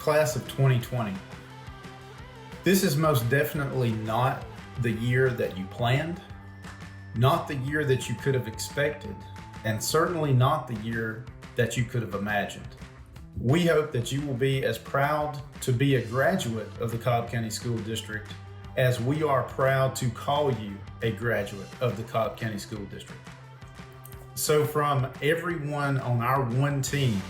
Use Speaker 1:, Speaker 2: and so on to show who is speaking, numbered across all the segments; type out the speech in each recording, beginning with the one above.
Speaker 1: class of 2020. This is most definitely not the year that you planned, not the year that you could have expected, and certainly not the year that you could have imagined. We hope that you will be as proud to be a graduate of the Cobb County School District as we are proud to call you a graduate of the Cobb County School District. So from everyone on our one team,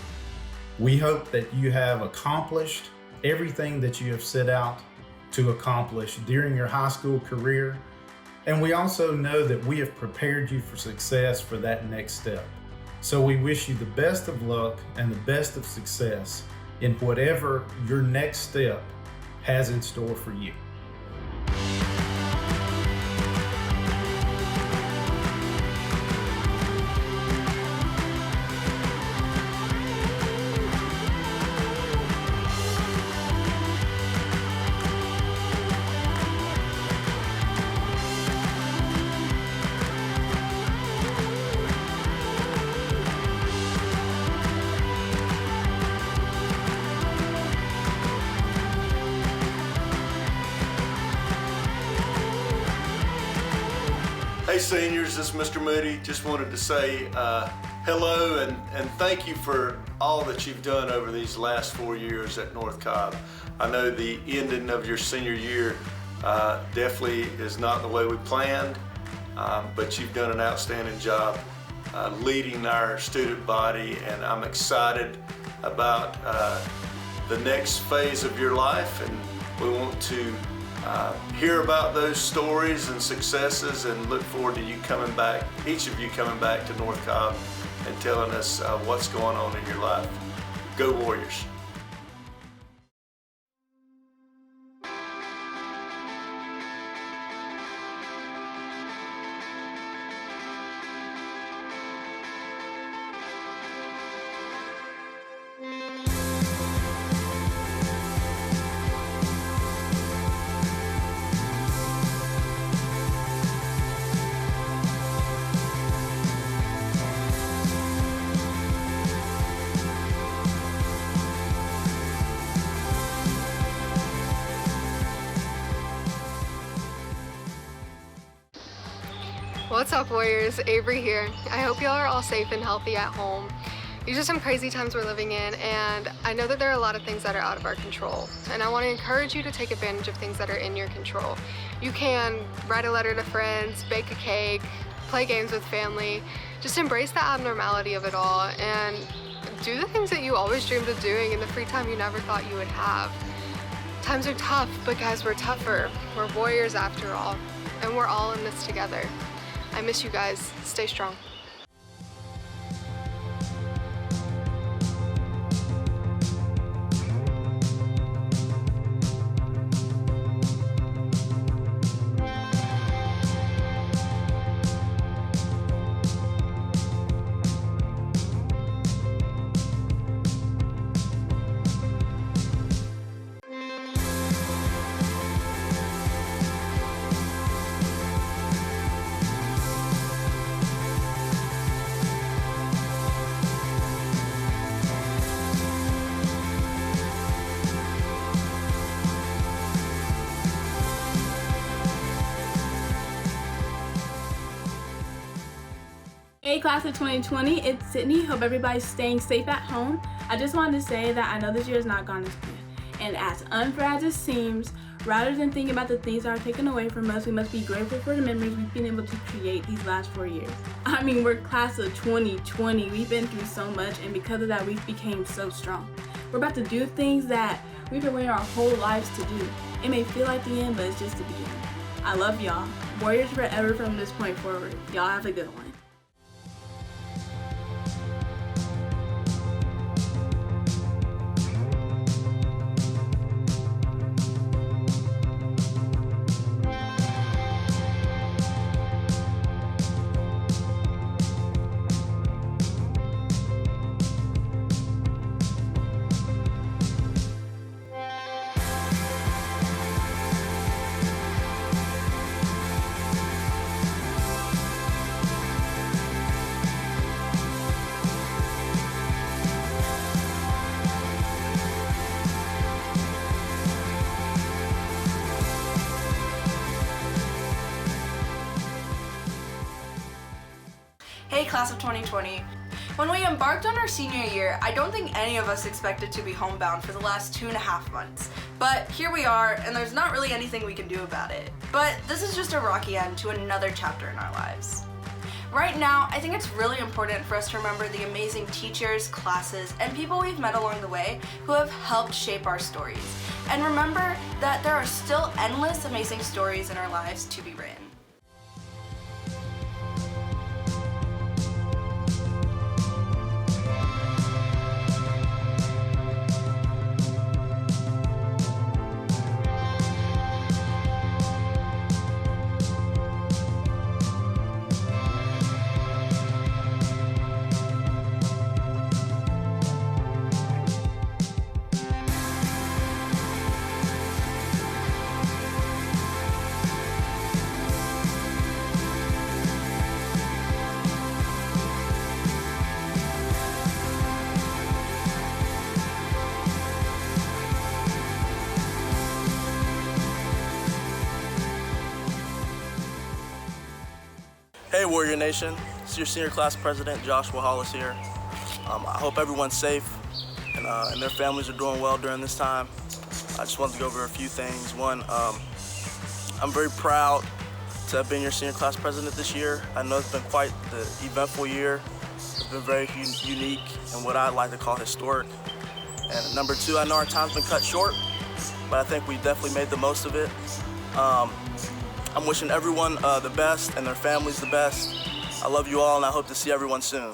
Speaker 1: we hope that you have accomplished everything that you have set out to accomplish during your high school career. And we also know that we have prepared you for success for that next step. So we wish you the best of luck and the best of success in whatever your next step has in store for you.
Speaker 2: Hey seniors, this is Mr. Moody. Just wanted to say hello and thank you for all that you've done over these last 4 years at North Cobb. I know the ending of your senior year definitely is not the way we planned, but you've done an outstanding job leading our student body, and I'm excited about the next phase of your life, and we want to hear about those stories and successes and look forward to you coming back, each of you coming back to North Cobb and telling us what's going on in your life. Go Warriors!
Speaker 3: What's up, Warriors? Avery here. I hope y'all are all safe and healthy at home. These are some crazy times we're living in, and I know that there are a lot of things that are out of our control, and I want to encourage you to take advantage of things that are in your control. You can write a letter to friends, bake a cake, play games with family. Just embrace the abnormality of it all and do the things that you always dreamed of doing in the free time you never thought you would have. Times are tough, but guys, we're tougher. We're warriors after all, and we're all in this together. I miss you guys. Stay strong.
Speaker 4: Hey class of 2020, it's Sydney. Hope everybody's staying safe at home. I just wanted to say that I know this year has not gone as planned. And as unfair as it seems, rather than thinking about the things that are taken away from us, we must be grateful for the memories we've been able to create these last 4 years. I mean, we're class of 2020. We've been through so much, and because of that, we've become so strong. We're about to do things that we've been waiting our whole lives to do. It may feel like the end, but it's just the beginning. I love y'all. Warriors forever from this point forward. Y'all have a good one.
Speaker 5: Hey, class of 2020. When we embarked on our senior year, I don't think any of us expected to be homebound for the last 2.5 months. But here we are, and there's not really anything we can do about it. But this is just a rocky end to another chapter in our lives. Right now, I think it's really important for us to remember the amazing teachers, classes, and people we've met along the way who have helped shape our stories. And remember that there are still endless amazing stories in our lives to be written.
Speaker 6: Hey Warrior Nation, it's your senior class president, Joshua Hollis here. I hope everyone's safe and their families are doing well during this time. I just wanted to go over a few things. One, I'm very proud to have been your senior class president this year. I know it's been quite the eventful year. It's been very unique and what I like to call historic. And number two, I know our time's been cut short, but I think we definitely made the most of it. I'm wishing everyone the best and their families the best. I love you all and I hope to see everyone soon.